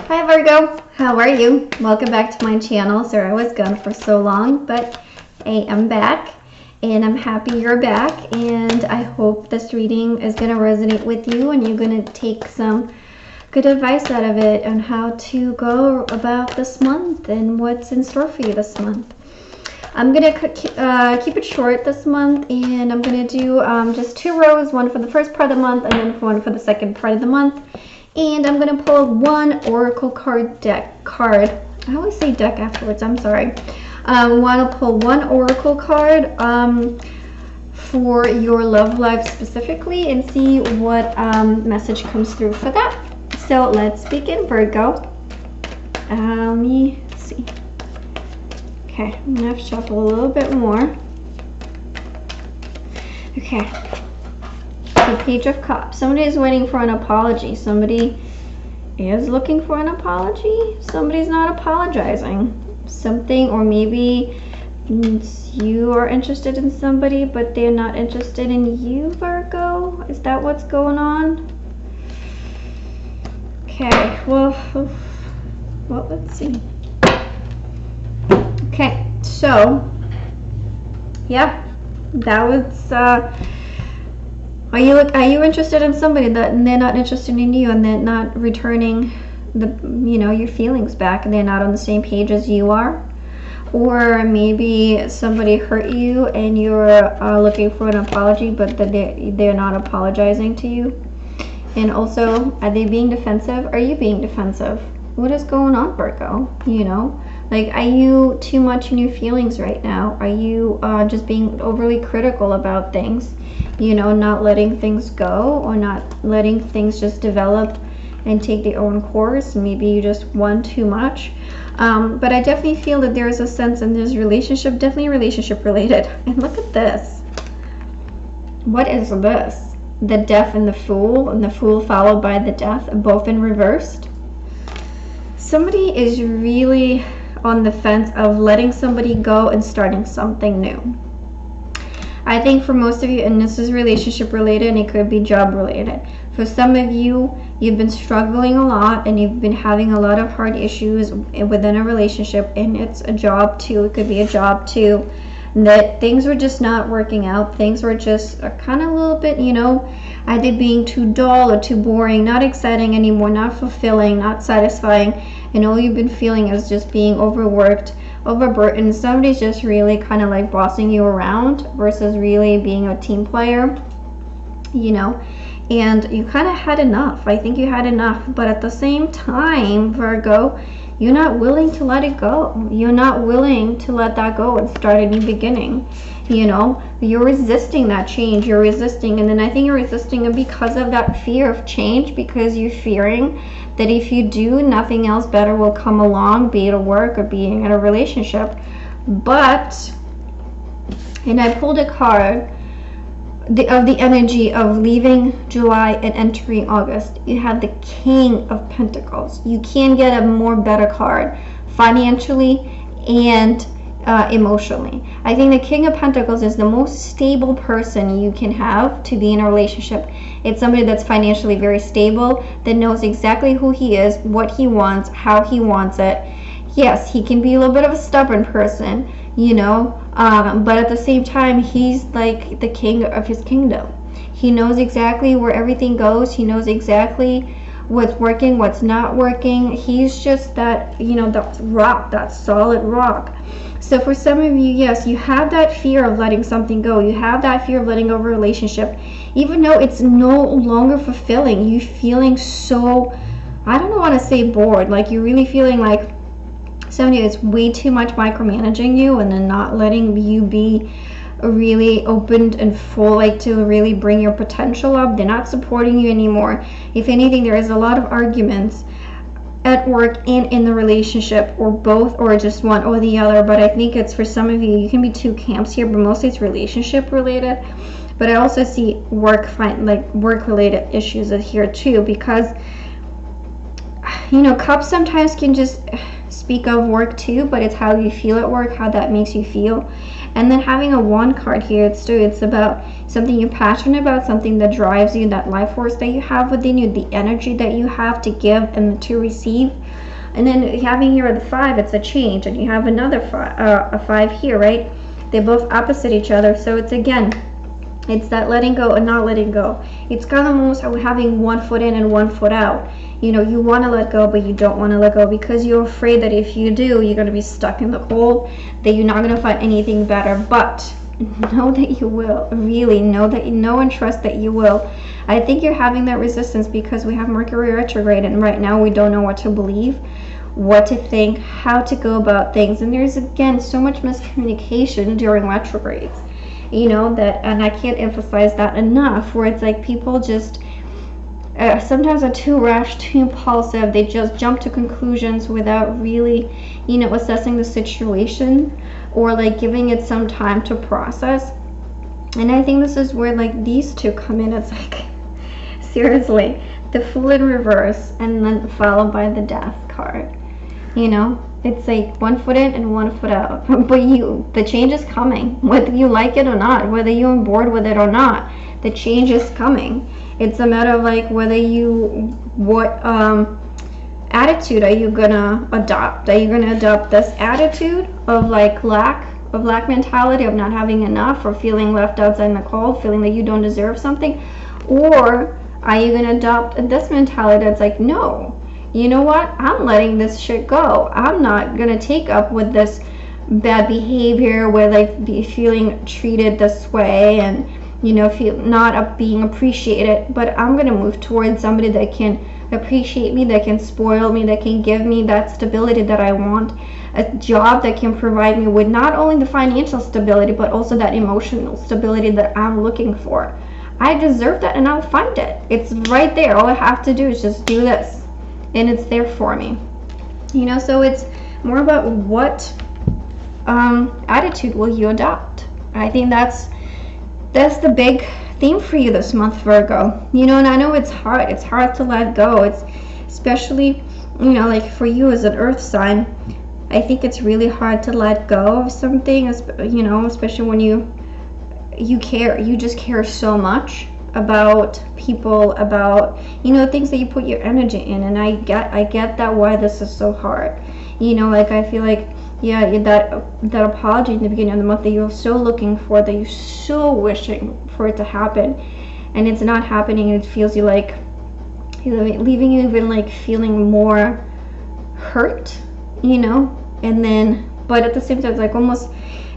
Hi Virgo, how are you? Welcome back to my channel. Sorry I was gone for so long, but I am back and I'm happy you're back, and I hope this reading is going to resonate with you and you're going to take some good advice out of it on how to go about this month and what's in store for you this month. I'm going to keep it short this month, and I'm going to do just 2 rows, one for the first part of the month and then one for the second part of the month. And I'm going to pull one oracle card. I always say deck afterwards, I'm sorry. I want to pull one oracle card for your love life specifically and see what message comes through for that. So let's begin, Virgo. Let me see. Okay, I'm going to shuffle a little bit more. Okay. The Page of Cups. Somebody is waiting for an apology. Somebody is looking for an apology. Somebody's not apologizing. Something, or maybe you are interested in somebody, but they're not interested in you, Virgo. Is that what's going on? Okay, well, let's see. Okay, so, yeah, that was, Are you interested in somebody that they're not interested in you, and they're not returning your feelings back, and they're not on the same page as you are? Or maybe somebody hurt you and you're looking for an apology, but they're not apologizing to you. And also, are they being defensive? Are you being defensive? What is going on, Virgo? Like, are you too much in your feelings right now? Are you just being overly critical about things? Not letting things go, or not letting things just develop and take their own course. Maybe you just want too much. But I definitely feel that there's a sense in this relationship, definitely relationship related. And look at this. What is this? The Death and the Fool followed by the Death, both in reversed. Somebody is really on the fence of letting somebody go and starting something new. I think for most of you, and this is relationship related, and it could be job related. For some of you, you've been struggling a lot and you've been having a lot of hard issues within a relationship, and it's a job too. It could be a job too, that things were just not working out. Things were just kind of a little bit, either being too dull or too boring, not exciting anymore, not fulfilling, not satisfying, and all you've been feeling is just being overworked, overburdened. Somebody's just really kind of like bossing you around versus really being a team player, and you kind of had enough. I think you had enough, but at the same time, Virgo, you're not willing to let it go. You're not willing to let that go and start a new beginning. You're resisting that change. You're resisting, and then I think you're resisting it because of that fear of change, because you're fearing that if you do, nothing else better will come along, be it at work or being in a relationship. And I pulled a card of the energy of leaving July and entering August. You have the King of Pentacles. You can't get a more better card financially and emotionally. I think the King of Pentacles is the most stable person you can have to be in a relationship. It's somebody that's financially very stable, that knows exactly who he is, what he wants, how he wants it. Yes, he can be a little bit of a stubborn person, but at the same time, he's like the king of his kingdom. He knows exactly where everything goes. He knows exactly what's working, what's not working. He's just that, that rock, that solid rock. So for some of you, yes, you have that fear of letting something go. You have that fear of letting go of a relationship, even though it's no longer fulfilling. You're feeling so, I don't want to say bored, like you're really feeling like somebody is way too much micromanaging you and then not letting you be really opened and full, like to really bring your potential up. They're not supporting you anymore. If anything, there is a lot of arguments at work and in the relationship, or both, or just one or the other. But I think it's, for some of you, you can be 2 camps here, but mostly it's relationship related. But I also see work related issues here too, because cups sometimes can just speak of work too, but it's how you feel at work, how that makes you feel. And then having a wand card here, it's about something you're passionate about, something that drives you, that life force that you have within you, the energy that you have to give and to receive. And then having here the 5, it's a change, and you have another a 5 here, right? They're both opposite each other, so it's again, it's that letting go and not letting go. It's kind of almost having one foot in and one foot out. You know, you want to let go, but you don't want to let go because you're afraid that if you do, you're going to be stuck in the cold, that you're not going to find anything better. But know that you will. Really know that you know and trust that you will. I think you're having that resistance because we have Mercury retrograde, and right now we don't know what to believe, what to think, how to go about things. And there's, again, so much miscommunication during retrogrades, you know, that, and I can't emphasize that enough, where it's like people just sometimes are too rash, too impulsive. They just jump to conclusions without really, you know, assessing the situation or like giving it some time to process. And I think this is where like these two come in. It's like, seriously, the Fool in reverse and then followed by the Death card. You know, it's like one foot in and one foot out. But the change is coming, whether you like it or not, whether you're on board with it or not. The change is coming. It's a matter of like whether what attitude are you gonna adopt? Are you gonna adopt this attitude of like lack mentality, of not having enough, or feeling left outside in the cold, feeling that you don't deserve something? Or are you gonna adopt this mentality that's like, no, you know what, I'm letting this shit go. I'm not gonna take up with this bad behavior where like be feeling treated this way and, you know, feel not being appreciated, but I'm gonna move towards somebody that can appreciate me, that can spoil me, that can give me that stability that I want, a job that can provide me with not only the financial stability but also that emotional stability that I'm looking for. I deserve that, and I'll find it. It's right there. All I have to do is just do this, and it's there for me, you know. So it's more about what attitude will you adopt. I think that's the big theme for you this month, Virgo. You know, and I know it's hard to let go. It's especially, you know, like for you as an earth sign, I think it's really hard to let go of something, you know, especially when you just care so much about people, about, you know, things that you put your energy in. And I get that, why this is so hard, you know. Like I feel like, yeah, that apology in the beginning of the month that you're so looking for, that you're so wishing for it to happen, and it's not happening, and it feels you like, you know, leaving you even like feeling more hurt, you know. And then, but at the same time, it's like almost,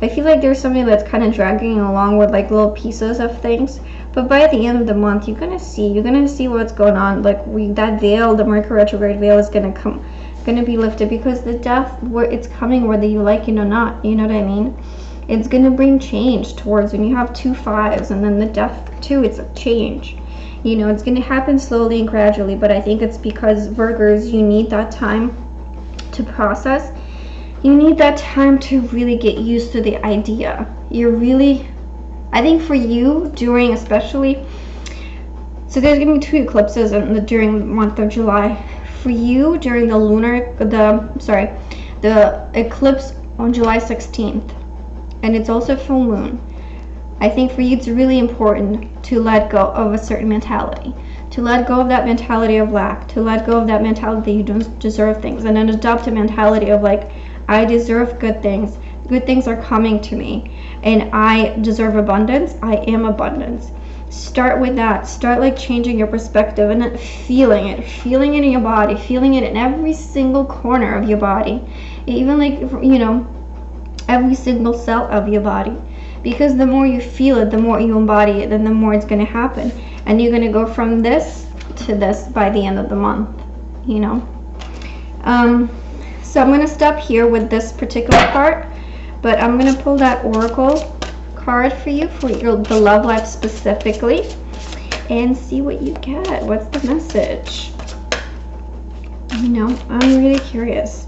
I feel like there's something that's kind of dragging along with like little pieces of things. But by the end of the month, you're gonna see what's going on. Like that veil, the Mercury retrograde veil, is gonna be lifted, because the Death, where it's coming whether you like it or not, you know what I mean. It's gonna bring change towards, when you have 2 5s and then the Death too, it's a change, you know. It's gonna happen slowly and gradually, but I think it's because, Virgos, you need that time to process. You need that time to really get used to the idea. I think for you, during especially, so there's gonna be 2 eclipses during the month of July. For you, during the eclipse on July 16th, and it's also full moon, I think for you it's really important to let go of a certain mentality, to let go of that mentality of lack, to let go of that mentality that you don't deserve things, and then adopt a mentality of like, I deserve good things are coming to me, and I deserve abundance, I am abundance. Start with that. Start like changing your perspective and then feeling it in your body, feeling it in every single corner of your body, even like, you know, every single cell of your body. Because the more you feel it, the more you embody it, and the more it's going to happen. And you're going to go from this to this by the end of the month, you know. So I'm going to stop here with this particular part, but I'm going to pull that Oracle card for you, for the love life specifically, and see what you get. What's the message? You know, I'm really curious.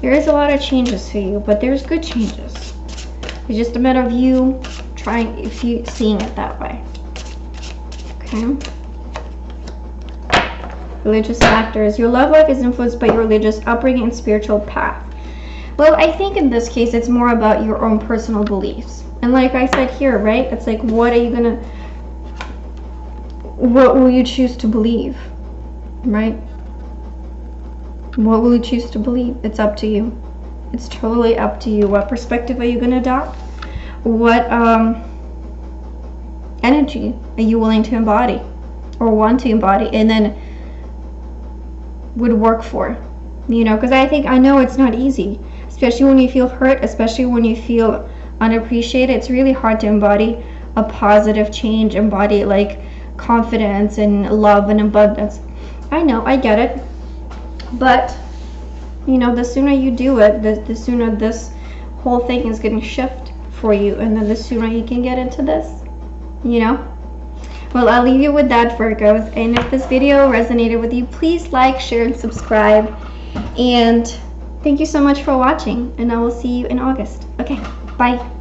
There is a lot of changes for you, but there's good changes. It's just a matter of you seeing it that way. Okay. Religious factors. Your love life is influenced by your religious upbringing and spiritual path. Well, I think in this case it's more about your own personal beliefs. And like I said here, right? It's like, what will you choose to believe, right? What will you choose to believe? It's up to you. It's totally up to you. What perspective are you going to adopt? What energy are you willing to embody or want to embody, and then would work for? You know, because I know it's not easy, especially when you feel hurt, especially when you feel unappreciated. It's really hard to embody a positive change, embody like confidence and love and abundance. I know, I get it, but you know, the sooner you do it, the sooner this whole thing is going to shift for you, and then the sooner you can get into this, you know. Well, I'll leave you with that, Virgos, and if this video resonated with you, please like, share, and subscribe. And thank you so much for watching, and I will see you in August. Okay, bye.